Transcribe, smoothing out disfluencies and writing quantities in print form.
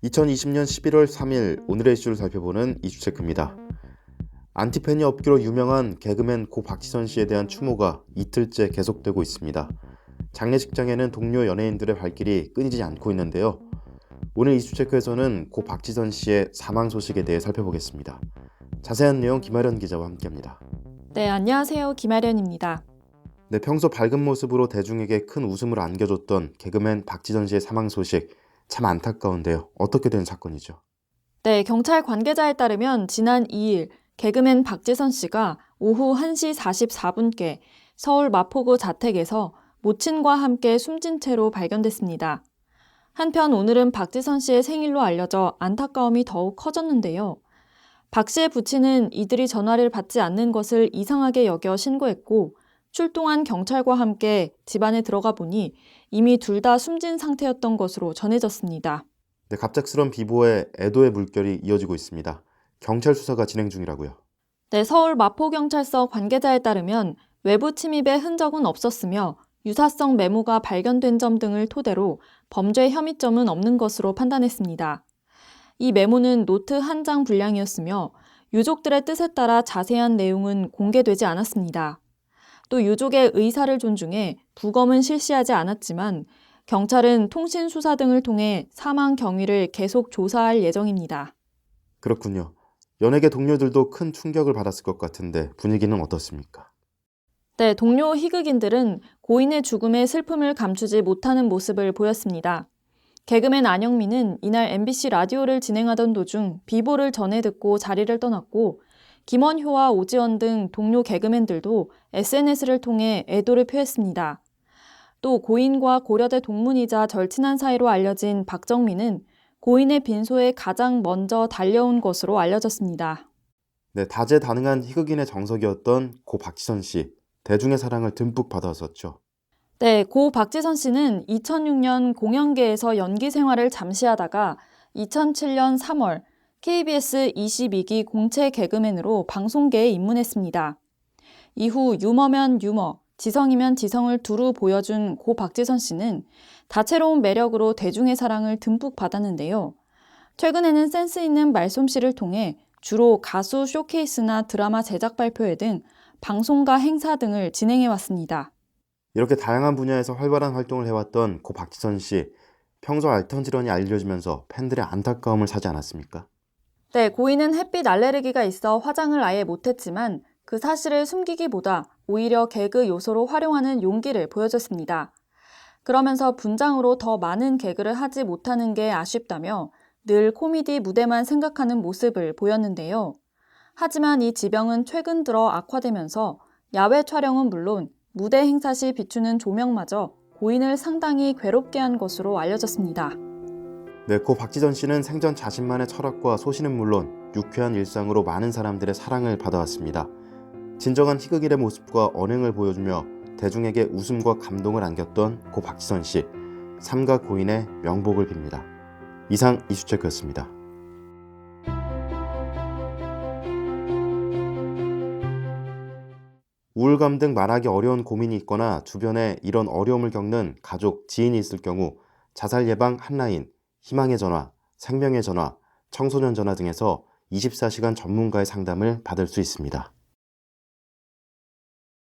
(2020년 11월 3일) 오늘의 이슈를 살펴보는 이슈체크입니다. 안티팬이 없기로 유명한 개그맨 고 박지선 씨에 대한 추모가 이틀째 계속되고 있습니다. 장례식장에는 동료 연예인들의 발길이 끊이지 않고 있는데요. 오늘 이슈체크에서는 고 박지선 씨의 사망 소식에 대해 살펴보겠습니다. 자세한 내용 김아련 기자와 함께합니다. 네, 안녕하세요. 김아련입니다. 네, 평소 밝은 모습으로 대중에게 큰 웃음을 안겨줬던 개그맨 박지선 씨의 사망 소식 참 안타까운데요. 어떻게 된 사건이죠? 네, 경찰 관계자에 따르면 지난 2일 개그맨 박지선 씨가 오후 1시 44분께 서울 마포구 자택에서 모친과 함께 숨진 채로 발견됐습니다. 한편 오늘은 박지선 씨의 생일로 알려져 안타까움이 더욱 커졌는데요. 박 씨의 부친은 이들이 전화를 받지 않는 것을 이상하게 여겨 신고했고 출동한 경찰과 함께 집안에 들어가 보니 이미 둘 다 숨진 상태였던 것으로 전해졌습니다. 네, 갑작스런 비보에 애도의 물결이 이어지고 있습니다. 경찰 수사가 진행 중이라고요. 네, 서울 마포경찰서 관계자에 따르면 외부 침입의 흔적은 없었으며 유사성 메모가 발견된 점 등을 토대로 범죄 혐의점은 없는 것으로 판단했습니다. 이 메모는 노트 한 장 분량이었으며 유족들의 뜻에 따라 자세한 내용은 공개되지 않았습니다. 또 유족의 의사를 존중해 부검은 실시하지 않았지만 경찰은 통신 수사 등을 통해 사망 경위를 계속 조사할 예정입니다. 그렇군요. 연예계 동료들도 큰 충격을 받았을 것 같은데 분위기는 어떻습니까? 네, 동료 희극인들은 고인의 죽음의 슬픔을 감추지 못하는 모습을 보였습니다. 개그맨 안영민은 이날 MBC 라디오를 진행하던 도중 비보를 전해 듣고 자리를 떠났고 김원효와 오지원 등 동료 개그맨들도 SNS를 통해 애도를 표했습니다. 또 고인과 고려대 동문이자 절친한 사이로 알려진 박정민은 고인의 빈소에 가장 먼저 달려온 것으로 알려졌습니다. 네, 다재다능한 희극인의 정석이었던 고 박지선 씨. 대중의 사랑을 듬뿍 받았었죠. 네, 고 박지선 씨는 2006년 공연계에서 연기 생활을 잠시 하다가 2007년 3월 KBS 22기 공채 개그맨으로 방송계에 입문했습니다. 이후 유머면 유머, 지성이면 지성을 두루 보여준 고 박지선 씨는 다채로운 매력으로 대중의 사랑을 듬뿍 받았는데요. 최근에는 센스 있는 말솜씨를 통해 주로 가수 쇼케이스나 드라마 제작 발표회 등 방송과 행사 등을 진행해 왔습니다. 이렇게 다양한 분야에서 활발한 활동을 해왔던 고 박지선 씨. 평소 알턴지런이 알려지면서 팬들의 안타까움을 사지 않았습니까? 네, 고인은 햇빛 알레르기가 있어 화장을 아예 못했지만 그 사실을 숨기기보다 오히려 개그 요소로 활용하는 용기를 보여줬습니다. 그러면서 분장으로 더 많은 개그를 하지 못하는 게 아쉽다며 늘 코미디 무대만 생각하는 모습을 보였는데요. 하지만 이 지병은 최근 들어 악화되면서 야외 촬영은 물론 무대 행사 시 비추는 조명마저 고인을 상당히 괴롭게 한 것으로 알려졌습니다. 네, 고 박지선 씨는 생전 자신만의 철학과 소신은 물론 유쾌한 일상으로 많은 사람들의 사랑을 받아왔습니다. 진정한 희극인의 모습과 언행을 보여주며 대중에게 웃음과 감동을 안겼던 고 박지선 씨. 삼가 고인의 명복을 빕니다. 이상 이슈체크였습니다. 우울감 등 말하기 어려운 고민이 있거나 주변에 이런 어려움을 겪는 가족, 지인이 있을 경우 자살 예방 한라인, 희망의 전화, 생명의 전화, 청소년 전화 등에서 24시간 전문가의 상담을 받을 수 있습니다.